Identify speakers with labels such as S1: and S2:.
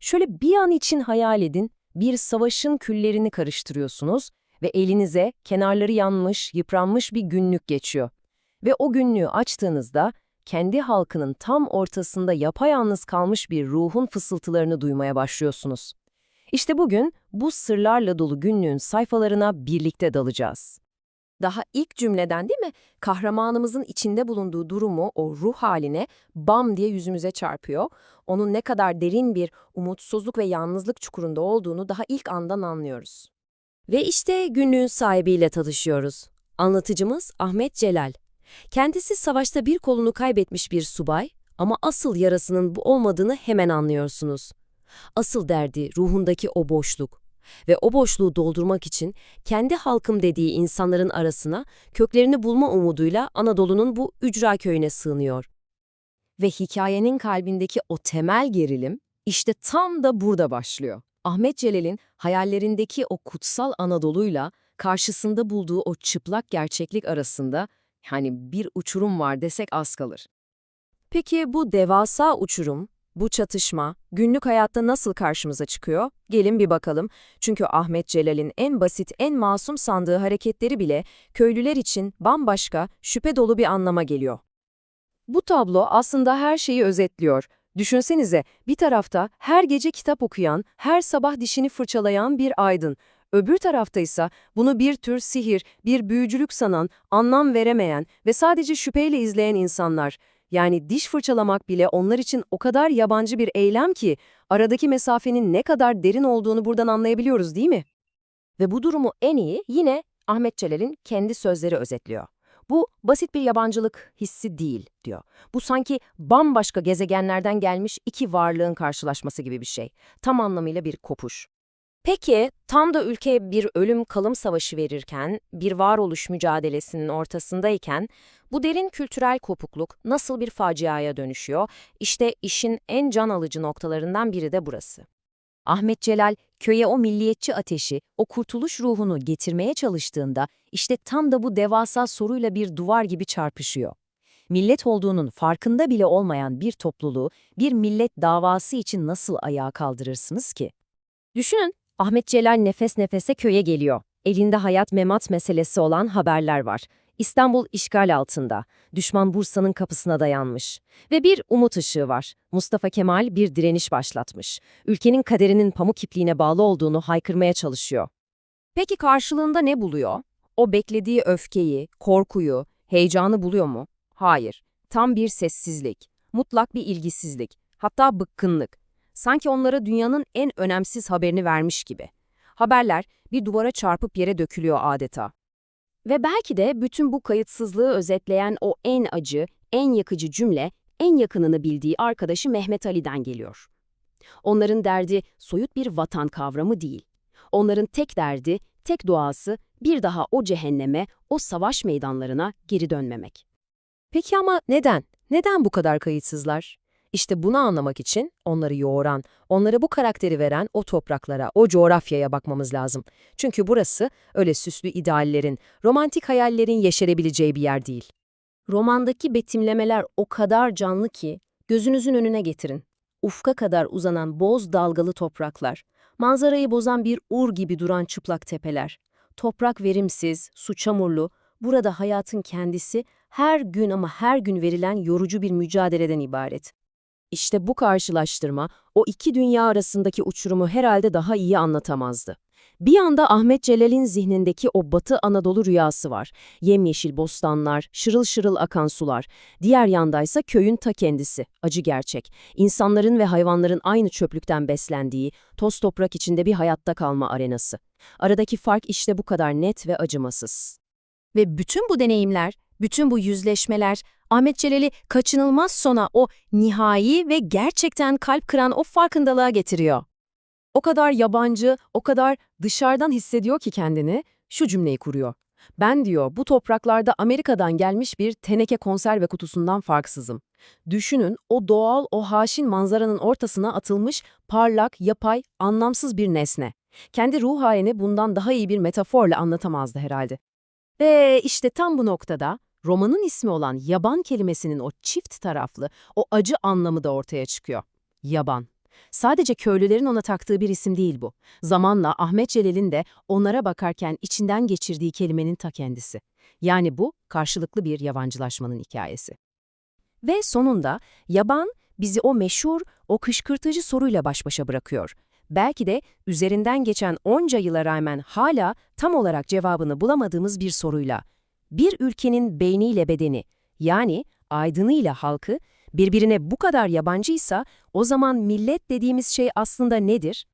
S1: Şöyle bir an için hayal edin, bir savaşın küllerini karıştırıyorsunuz ve elinize kenarları yanmış, yıpranmış bir günlük geçiyor. Ve o günlüğü açtığınızda kendi halkının tam ortasında yapayalnız kalmış bir ruhun fısıltılarını duymaya başlıyorsunuz. İşte bugün bu sırlarla dolu günlüğün sayfalarına birlikte dalacağız. Daha ilk cümleden değil mi? Kahramanımızın içinde bulunduğu durumu, o ruh haline bam diye yüzümüze çarpıyor. Onun ne kadar derin bir umutsuzluk ve yalnızlık çukurunda olduğunu daha ilk andan anlıyoruz. Ve işte günlüğün sahibiyle tanışıyoruz. Anlatıcımız Ahmet Celal. Kendisi savaşta bir kolunu kaybetmiş bir subay ama asıl yarasının bu olmadığını hemen anlıyorsunuz. Asıl derdi ruhundaki o boşluk. Ve o boşluğu doldurmak için kendi halkım dediği insanların arasına köklerini bulma umuduyla Anadolu'nun bu ücra köyüne sığınıyor. Ve hikayenin kalbindeki o temel gerilim işte tam da burada başlıyor. Ahmet Celal'in hayallerindeki o kutsal Anadolu'yla karşısında bulduğu o çıplak gerçeklik arasında bir uçurum var desek az kalır. Peki bu devasa uçurum, bu çatışma günlük hayatta nasıl karşımıza çıkıyor? Gelin bir bakalım. Çünkü Ahmet Celal'in en basit, en masum sandığı hareketleri bile köylüler için bambaşka, şüphe dolu bir anlama geliyor. Bu tablo aslında her şeyi özetliyor. Düşünsenize, bir tarafta her gece kitap okuyan, her sabah dişini fırçalayan bir aydın. Öbür tarafta ise bunu bir tür sihir, bir büyücülük sanan, anlam veremeyen ve sadece şüpheyle izleyen insanlar. Yani diş fırçalamak bile onlar için o kadar yabancı bir eylem ki, aradaki mesafenin ne kadar derin olduğunu buradan anlayabiliyoruz, değil mi? Ve bu durumu en iyi yine Ahmet Celal'in kendi sözleri özetliyor. Bu basit bir yabancılık hissi değil, diyor. Bu sanki bambaşka gezegenlerden gelmiş iki varlığın karşılaşması gibi bir şey. Tam anlamıyla bir kopuş. Peki, tam da ülke bir ölüm kalım savaşı verirken, bir varoluş mücadelesinin ortasındayken, bu derin kültürel kopukluk nasıl bir faciaya dönüşüyor? İşte işin en can alıcı noktalarından biri de burası. Ahmet Celal, köye o milliyetçi ateşi, o kurtuluş ruhunu getirmeye çalıştığında, işte tam da bu devasa soruyla bir duvar gibi çarpışıyor. Millet olduğunun farkında bile olmayan bir topluluğu, bir millet davası için nasıl ayağa kaldırırsınız ki? Düşünün, Ahmet Celal nefes nefese köye geliyor. Elinde hayat memat meselesi olan haberler var. İstanbul işgal altında. Düşman Bursa'nın kapısına dayanmış. Ve bir umut ışığı var. Mustafa Kemal bir direniş başlatmış. Ülkenin kaderinin pamuk ipliğine bağlı olduğunu haykırmaya çalışıyor. Peki karşılığında ne buluyor? O beklediği öfkeyi, korkuyu, heyecanı buluyor mu? Hayır. Tam bir sessizlik. Mutlak bir ilgisizlik. Hatta bıkkınlık. Sanki onlara dünyanın en önemsiz haberini vermiş gibi. Haberler bir duvara çarpıp yere dökülüyor adeta. Ve belki de bütün bu kayıtsızlığı özetleyen o en acı, en yakıcı cümle, en yakınını bildiği arkadaşı Mehmet Ali'den geliyor. Onların derdi soyut bir vatan kavramı değil. Onların tek derdi, tek duası bir daha o cehenneme, o savaş meydanlarına geri dönmemek. Peki ama neden? Neden bu kadar kayıtsızlar? İşte bunu anlamak için onları yoğuran, onlara bu karakteri veren o topraklara, o coğrafyaya bakmamız lazım. Çünkü burası öyle süslü ideallerin, romantik hayallerin yeşerebileceği bir yer değil. Romandaki betimlemeler o kadar canlı ki gözünüzün önüne getirin. Ufka kadar uzanan boz dalgalı topraklar, manzarayı bozan bir ur gibi duran çıplak tepeler. Toprak verimsiz, su çamurlu, burada hayatın kendisi her gün ama her gün verilen yorucu bir mücadeleden ibaret. İşte bu karşılaştırma o iki dünya arasındaki uçurumu herhalde daha iyi anlatamazdı. Bir yanda Ahmet Celal'in zihnindeki o Batı Anadolu rüyası var. Yemyeşil bostanlar, şırıl şırıl akan sular. Diğer yandaysa köyün ta kendisi, acı gerçek. İnsanların ve hayvanların aynı çöplükten beslendiği, toz toprak içinde bir hayatta kalma arenası. Aradaki fark işte bu kadar net ve acımasız. Ve bütün bu deneyimler, bütün bu yüzleşmeler Ahmet Celal'i kaçınılmaz sona o nihai ve gerçekten kalp kıran o farkındalığa getiriyor. O kadar yabancı, o kadar dışarıdan hissediyor ki kendini, şu cümleyi kuruyor. Ben diyor bu topraklarda Amerika'dan gelmiş bir teneke konserve kutusundan farksızım. Düşünün o doğal, o haşin manzaranın ortasına atılmış parlak, yapay, anlamsız bir nesne. Kendi ruh halini bundan daha iyi bir metaforla anlatamazdı herhalde. Ve işte tam bu noktada romanın ismi olan yaban kelimesinin o çift taraflı, o acı anlamı da ortaya çıkıyor. Yaban.
S2: Sadece köylülerin ona taktığı bir isim değil bu. Zamanla Ahmet Celal'in de onlara bakarken içinden geçirdiği kelimenin ta kendisi. Yani bu karşılıklı bir yabancılaşmanın hikayesi.
S1: Ve sonunda yaban bizi o meşhur, o kışkırtıcı soruyla baş başa bırakıyor. Belki de üzerinden geçen onca yıla rağmen hala tam olarak cevabını bulamadığımız bir soruyla. Bir ülkenin beyniyle bedeni, yani aydınıyla halkı, birbirine bu kadar yabancıysa o zaman millet dediğimiz şey aslında nedir?